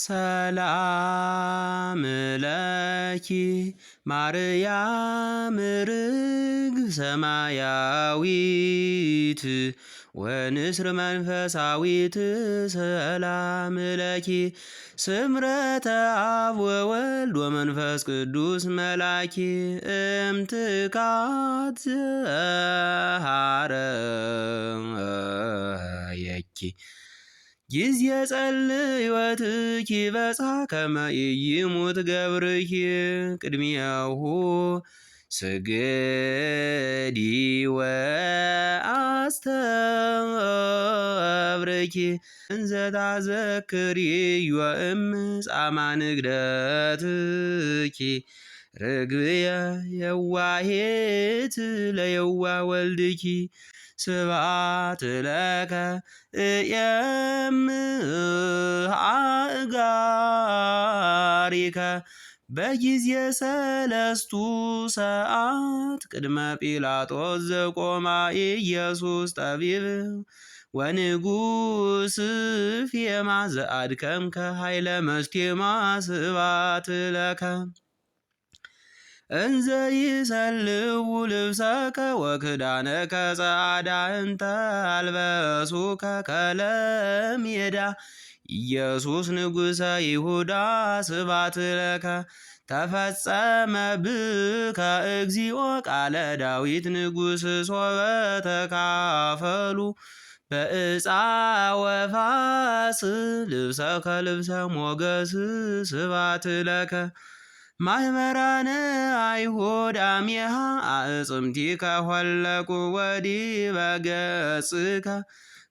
ሰላም ለኪ ማርያም ርግብ ሰማያዊት ወንስር መንፈሳዊት ሰላም ለኪ ስምረተ አብ ወወልድ ወመንፈስ ቅዱስ መላኪ እምትካት ዘሃረየኪ ጊዜ ጸልዮትኪ በጻ ከመ ኢይሙት ገብርኪ ቅድሚያሁ ስግዲ ወአስተብርኪ እንዘ ታዘክሪዮ እምጻማ ንግደትኪ ርግብየ የዋሄት ለየዋ ወልድኪ ስብሐት ለከ እየምአእጋሪከ በጊዜ ሰለስቱ ሰዓት ቅድመ ጲላጦስ ዘቆማ ኢየሱስ ጠቢብ ወንጉስ ፌማ ዘአድከምከ ኃይለ መስቴማ ስብሐት ለከ እንዘ ይሰልው ልብሰከ ወክዳነከ ጸዓዳ እንተ አልበሱከ ከለሜዳ ኢየሱስ ንጉሠ ይሁዳ ስብሐት ለከ ተፈጸመ ብከ እግዚኦ ቃለ ዳዊት ንጉሥ ሶበ ተካፈሉ በዕፃ ወፋስ ልብሰከ ልብሰ ሞገስ ስብሐት ለከ ማኅበራነ አይሁድ አሜሃ አዕጽምቲከ ሆለቁ ወዲበ ገጽከ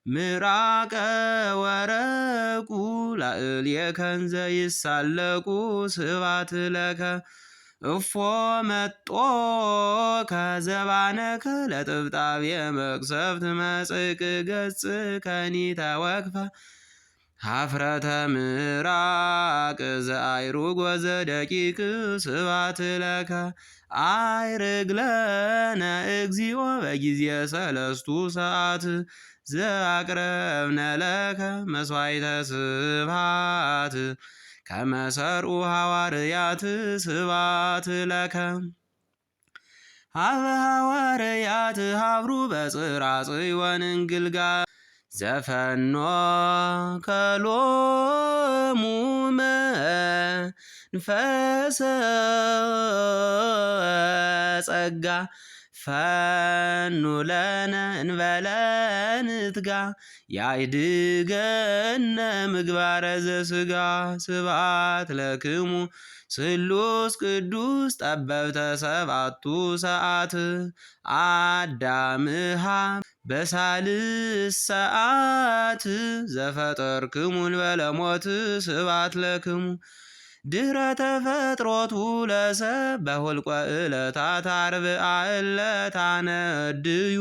ምራቀ ወረቁ ላዕሌከ እንዘ ይሳለቁ ስብሐት ለከ እፎ መጦከ ዘባነከ ለጥብጣቤ መቅሰፍት መጽቅ ገጽከኒ ተወክፈ ኀፍረተ ምራቅ ዘአይሩግ ወዘደቂቅ ስብሐት ለከ አይርግ ለነ እግዚኦ በጊዜ ሰለስቱ ሰዓት ዘአቅረብነ ለከ መሥዋዕተ ስብሐት ከመ ሠርዑ ሐዋርያት ስብሐት ለከ ሀበ ሐዋርያት ሀብሩ በጽርዓጽዮን እንግልጋል ዘፈኖ ከሎሙ መንፈሰ ጸጋ ፈኑ ለነ እንበለ ንትጋ ያይድገነ ምግባረ ዘሥጋ ስብሐት ለክሙ ስሉስ ቅዱስ ጠበብተ ሰባቱ ሰዓት አዳምሃ በሳልስ ሰዓት ዘፈጠርክሙ እንበለ ሞት ስብሐት ለክሙ ድኅረ ተፈጥሮቱ ለሰብ በሁልቆ ዕለታት አርብዓ እለታነድዩ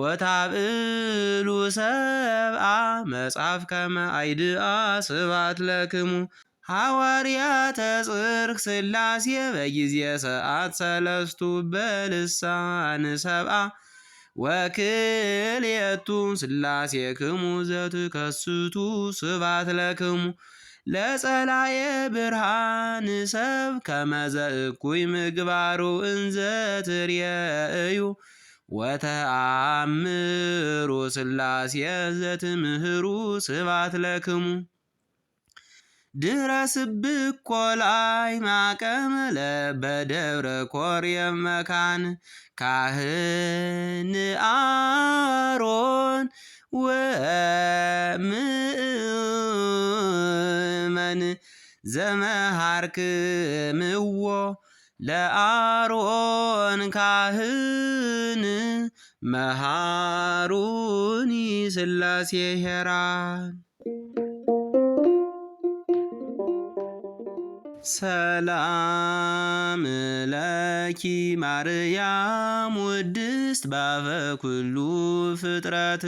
ወታብዕሉ ሰብአ መጽሐፍ ከመ አይድአ ስብሐት ለክሙ ሐዋርያተ ጽርቅ ሥላሴ በጊዜ ሰዓት ሰለስቱ በልሳን ሰብአ ወክልኤቱ ሥላሴክሙ ዘትከስቱ ስብሐት ለክሙ ለጸላኤ ብርሃን ሰብ ከመ ዘእኩይ ምግባሩ እንዘ ትርእዩ ወተአምሩ ሥላሴ ዘትምህሩ ስብሐት ለክሙ ድኅረ ስብኮ ላይ ማቀመ በደብረ ኮርየብ መካን ካህን አሮን ወምእመን ዘመሃርክምዎ ለአሮን ካህን መሃሩኒ ሥላሴ ሄራን ሰላም ለኪ ማርያም ውድስት ባፈ ኩሉ ፍጥረት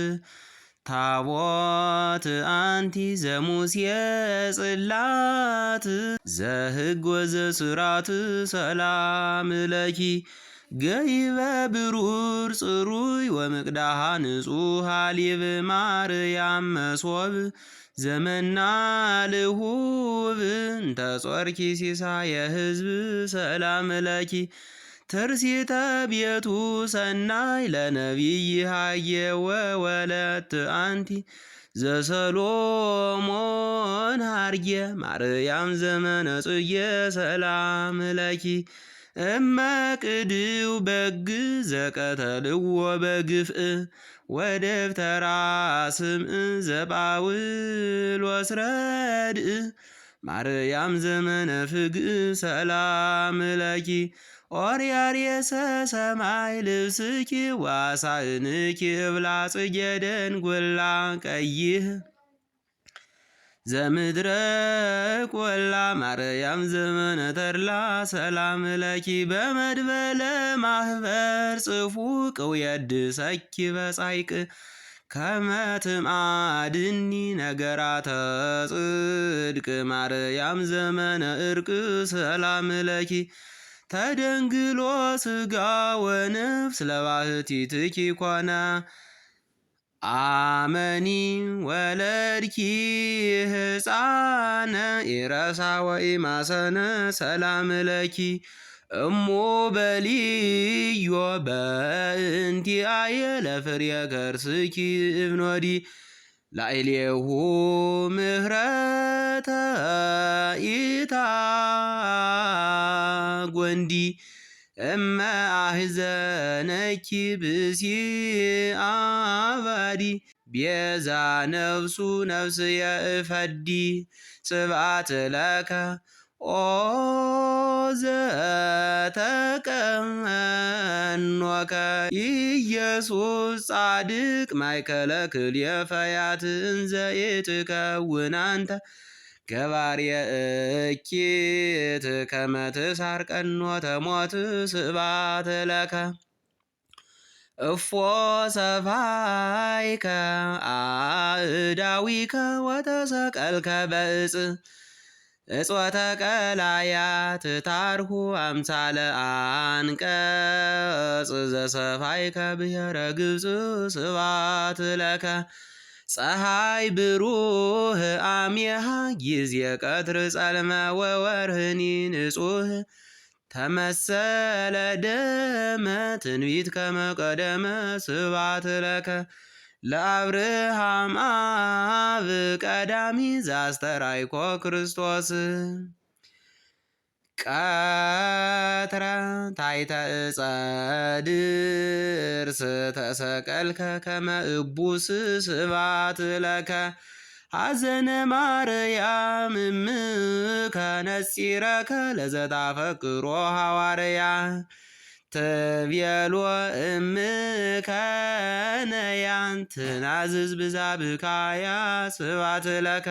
ታቦት አንቲ ዘሙሴ ጽላት ዘሕግ ወዘሥርዓት ሰላም ለኪ ገይበ ብሩር ጽሩይ ወምቅዳሃ ንጹሕ ሊብ ማርያም መሶብ ዘመና ልሁብ እንተ ጾርኪ ሲሳየ ሕዝብ ሰላም ለኪ ትርሲተ ቤቱ ሰናይ ለነቢይ ሃየ ወወለት አንቲ ዘሰሎሞን ሃርየ ማርያም ዘመነ ጽጌ ሰላም ለኪ እመ ቅድው በግ ዘቀተልዎ በግፍእ ወደብተራ ስምዕ ዘጳውሎስ ረድእ ማርያም ዘመነ ፍግእ ሰላም ለኪ ኦርያርየሰ ሰማይ ልብስኪ ዋሳእንኪ እብላ ጽጌ ደንጐላ ቀይህ ዘምድረ ቆላ ማርያም ዘመነ ተድላ ሰላም ለኪ በመድበለ ማህበር ጽፉ ቅውየድሰኪ በጻይቅ ከመትማድኒ ነገራተ ጽድቅ ማርያም ዘመነ እርቅ ሰላም ለኪ ተደንግሎ ስጋ ወነፍስ ለባህቲትኪ ኮነ አመኒ ወለድኪ ሕፃነ ኢረሳ ወኢማሰነ ሰላም ለኪ እሞ በልዮ በእንቲአየ ለፍርየ ከርስኪ እብኖዲ ላዕሌሁ ምህረተ ኢታጐንዲ እመ አሕዘነኪ ብእሲ አባዲ ቤዛ ነፍሱ ነፍስየ እፈዲ ስብዓት ለከ ኦ ዘተቀኖከ ኢየሱስ ጻድቅ ማእከለ ክልኤ ፈያት እንዘ ኢትከውን አንተ ገባርየ እኪት ከመ ትሣር ቀኖተ ሞት ስብዓት ለከ እፎ ሰፋይከ አእዳዊከ ወተሰቀልከ በዕፅ እጽወተ ቀላያት ታርሁ አምሳለ አንቀጽ ዘሰፋይከ ብሔረ ግብፅ ስብዓት ለከ ፀሐይ ብሩህ አሜሃ ጊዜ ቀትር ጸልመ ወወርህኒ ንጹህ ተመሰለ ደመ ትንቢት ከመ ቀደመ ስብዓት ለከ ለአብርሃም አብ ቀዳሚ ዘአስተርአይኮ ክርስቶስ ቀትረ ታሕተ ዕፀ ድርስ ተሰቀልከ ከመ እቡስ ስብዓት ለከ ሐዘነ ማርያም እምከ ነጺረከ ለዘታፈቅሮ ሐዋርያ ትቤሎ እምከ ነያን ትናዝዝ ብዛ ብካያ ስብዓት ለከ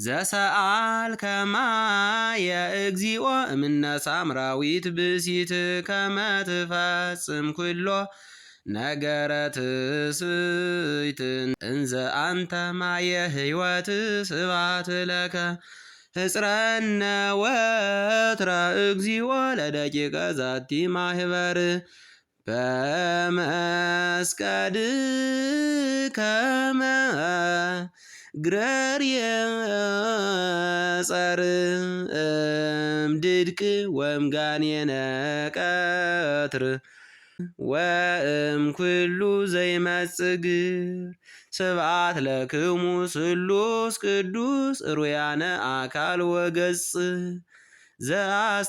ዘሰአልከ ማየ እግዚኦ እምነ ሳምራዊት ብእሲት ከመ ትፈጽም ኩሎ ነገረ ትስብእት እንዘ አንተ ማየ ሕይወት ስብዓት ለከ ሕጽረነ ወትረ እግዚኦ ለደቂቀ ዛቲ ማህበር በመስቀል ከመ ግረርየ ጸር እምድድቅ ወእምጋኔነ ቀትር ወእምኩሉ ዘይመጽእ ስብዓት ለክሙ ስሉስ ቅዱስ ሩያነ አካል ወገጽ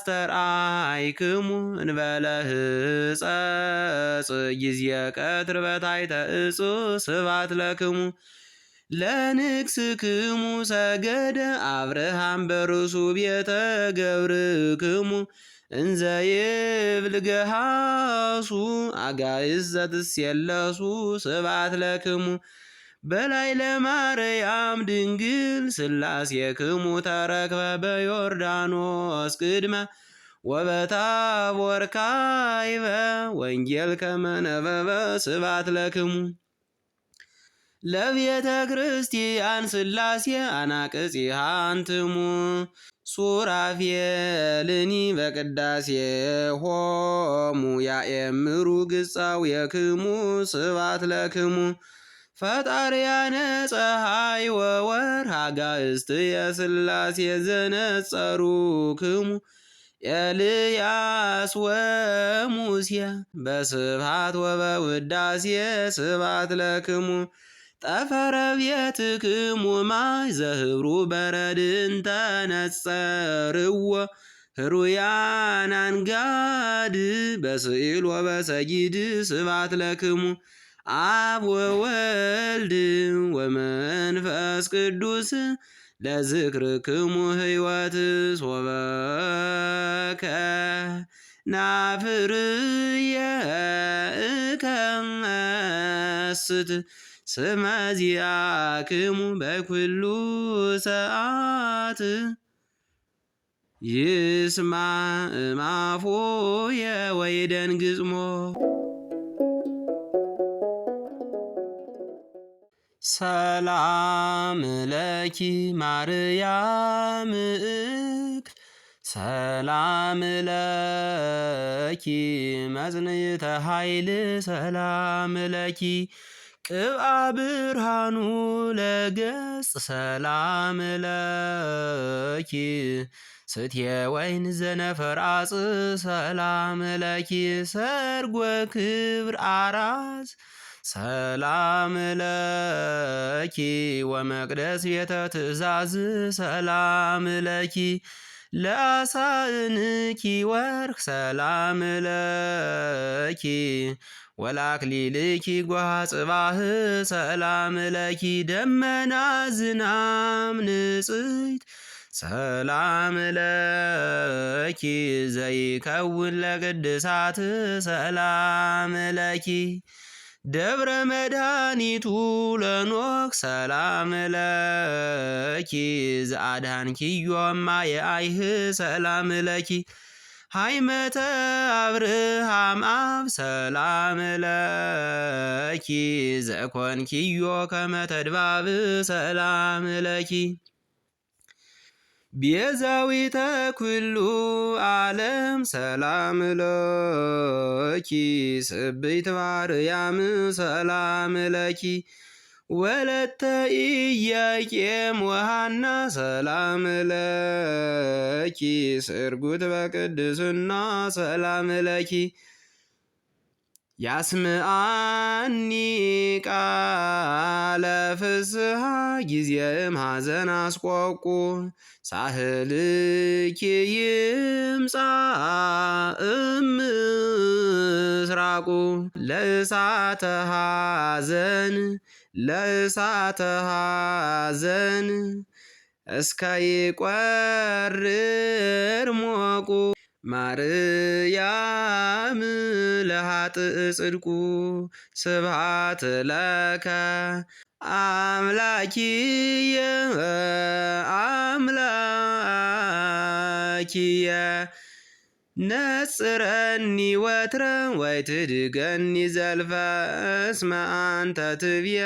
ዘአስተርአይክሙ እንበለ ሕጸጽ ጊዜ ቀትር በታሕተ ዕፅ ስብዓት ለክሙ ለንግሥክሙ ሰገደ አብርሃም በርእሱ ቤተ ገብርክሙ እንዘ ይብል ገሃሱ አጋዕዝተ ዘትሴለሱ ስብዓት ለክሙ በላይ ለማርያም ድንግል ሥላሴክሙ ተረክበ በዮርዳኖስ ቅድመ ወበታቦር ካዕበ ወንጌል ከመ ነበበ ስብዓት ለክሙ ለቤተ ክርስቲያን ሥላሴ አናቅጽሃ አንትሙ ሱራፌልኒ በቅዳሴ ሆሙ ያኤምሩ ግጻዌክሙ ስብሐት ለክሙ ፈጣርያነ ፀሐይ ወወርኅ አጋእዝት የሥላሴ ዘነጸሩክሙ ኤልያስ ወሙሴ በስብሐት ወበውዳሴ ስብሐት ለክሙ ጠፈረ ቤትክሙ ማይ ዘህብሩ በረድን ተነጸርዎ ህሩያን አንጋድ በስዕል ወበሰጊድ ስብሐት ለክሙ አብ ወወልድ ወመንፈስ ቅዱስ ለዝክርክሙ ሕይወት ሶበከ ናፍርየ እከመስት ስመዚአክሙ በኩሉ ሰዓት ይስማዕ እምአፉየ ወይደንግጽሞ ሰላም ለኪ ማርያም እክል ሰላም ለኪ መጽንዕተ ኃይል ሰላም ለኪ ቅብአ ብርሃኑ ለገጽ ሰላም ለኪ ስትየ ወይን ዘነፈርአጽ ሰላም ለኪ ሰርጎ ክብር አራስ ሰላም ለኪ ወመቅደስ ቤተ ትእዛዝ ሰላም ለኪ ለአሳእንኪ ወርቅ ሰላም ለኪ ወላክሊልኪ ጓሃ ጽባህ ሰላም ለኪ ደመና ዝናም ንጽሕት ሰላም ለኪ ዘይከውን ለቅድሳት ሰላም ለኪ ደብረ መድኃኒቱ ለኖክ ሰላም ለኪ ዘአድኃንኪዮ እማየ አይህ ሰላም ለኪ ሃይመተ አብርሃም አብ ሰላም ለኪ ዘኮንኪዮ ከመ ተድባብ ሰላም ለኪ ቤዛዊተ ኩሉ ዓለም ሰላም ለኪ ስብሕት ማርያም ሰላም ለኪ ወለተ ኢያቄም ወሐና ሰላም ለኪ ስርጉት በቅድስና ሰላም ለኪ ያስምዓኒ ቃለ ፍስሐ ጊዜም ሐዘን አስቆቁ ሳህልኪ ይምጻእ እምስራቁ ለእሳተ ሐዘን እስከ ይቈርር ሞቁ ማርያም ለኃጥእ ጽድቁ ስብሐት ለከ አምላኪየ ነጽረኒ ወትረ ወይትድገኒ ዘልፈ እስመ አንተ ትብየ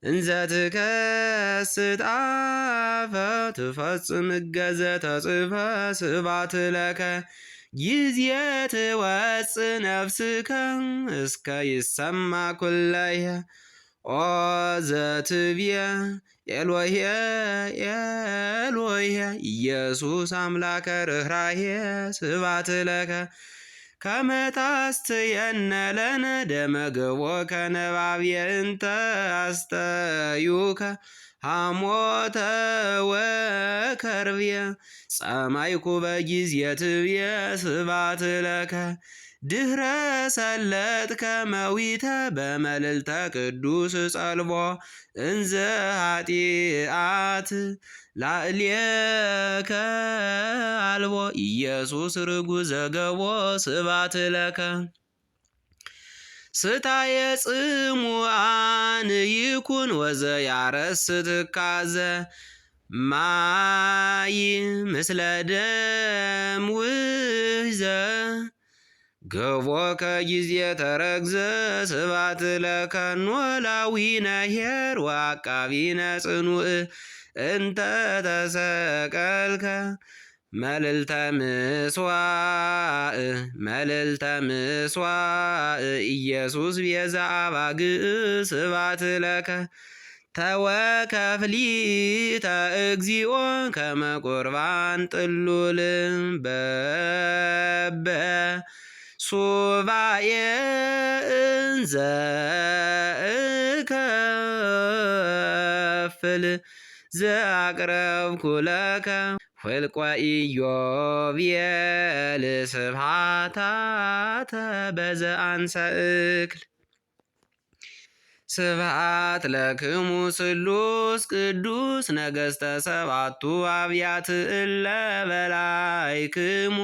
እንዘ ትከስት አፈ ትፈጽም እገዘ ተጽፈ ስብሐት ለከ ጊዜ ትወፅእ ነፍስከ እስከ ይሰማ ኩለየ ኦ ዘትብየ ኤሎሄ ኤሎሄ ኢየሱስ አምላከ ርኅራኄ ስብሐት ለከ ከመ ታስተየነ ለነ ደመ ገቦከ ነባብየ እንተ አስተዩከ ሐሞተ ወከርብየ ጸማይኩ በጊዜ ትብየ ስብሐት ለከ ድኅረ ሰለጥከ መዊተ በመልዕልተ ቅዱስ ጸልቦ እንዘ ኃጢአት ላዕሌከ አልቦ ኢየሱስ ርጉዘ ገቦ ስብሐት ለከ ስታየ ጽሙዓን ይኩን ወዘያረስ ትካዘ ማይ ምስለ ደም ውሕዘ ገቦ ከጊዜ ተረግዘ ስባት ለከኖላዊነ ኄር ወአቃቢነ ጽኑዕ እንተ ተሰቀልከ መልዕልተ ምስዋዕ ኢየሱስ ቤዛ አባግዕ ስባት ለከ ተወከፍሊተ እግዚኦ ከመ ቁርባን ጥሉል በበ ሱባኤ እንዘ እከፍል ዘአቅረብኩ ለከ ፍልቆ ኢዮቤል ስብሐታተ በዘአንሰ እክል ስብሐት ለክሙ ስሉስ ቅዱስ ነገሥተ ሰባቱ አብያት እለ በላይክሙ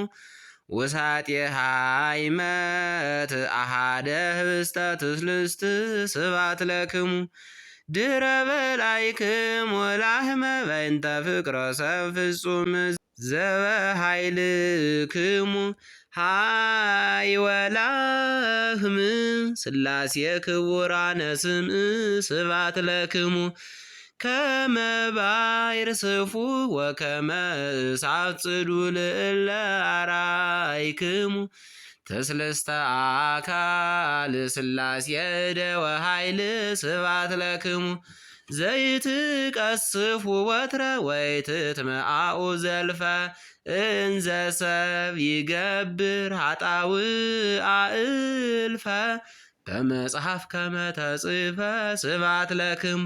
ውሳጤ ሃይመት አሃደ ህብስተ ትስልስት ስብሐት ለክሙ ድረ በላይክሙ ላህመ በእንተ ፍቅረ ሰብ ፍጹም ዘበኃይልክሙ ሃይወላህም ሥላሴ ክቡራነ ስምዕ ስብሐት ለክሙ ከመ ባሕር ስፉሕ ወከመ እሳት ጽዱል እለ አርአይክሙ ትስልስተ አካል ሥላሴ እደ ወኃይል ስብሐት ለክሙ ዘይትቀስፉ ወትረ ወይትትመአኡ ዘልፈ እንዘ ሰብ ይገብር ኃጣውእ እልፈ በመጽሐፍ ከመ ተጽሕፈ ስብሐት ለክሙ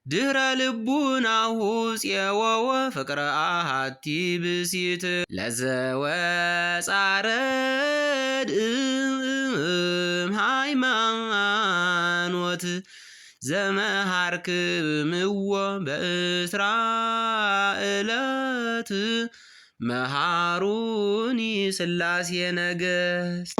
ድኅረ ልቡናሁ ጽየወወ ፍቅረ አሐቲ ብእሲት ለዘወጻረድ ሃይማኖት ዘመሃርክምዎ በእስራኤለት መሃሩኒ ሥላሴ ነገሥት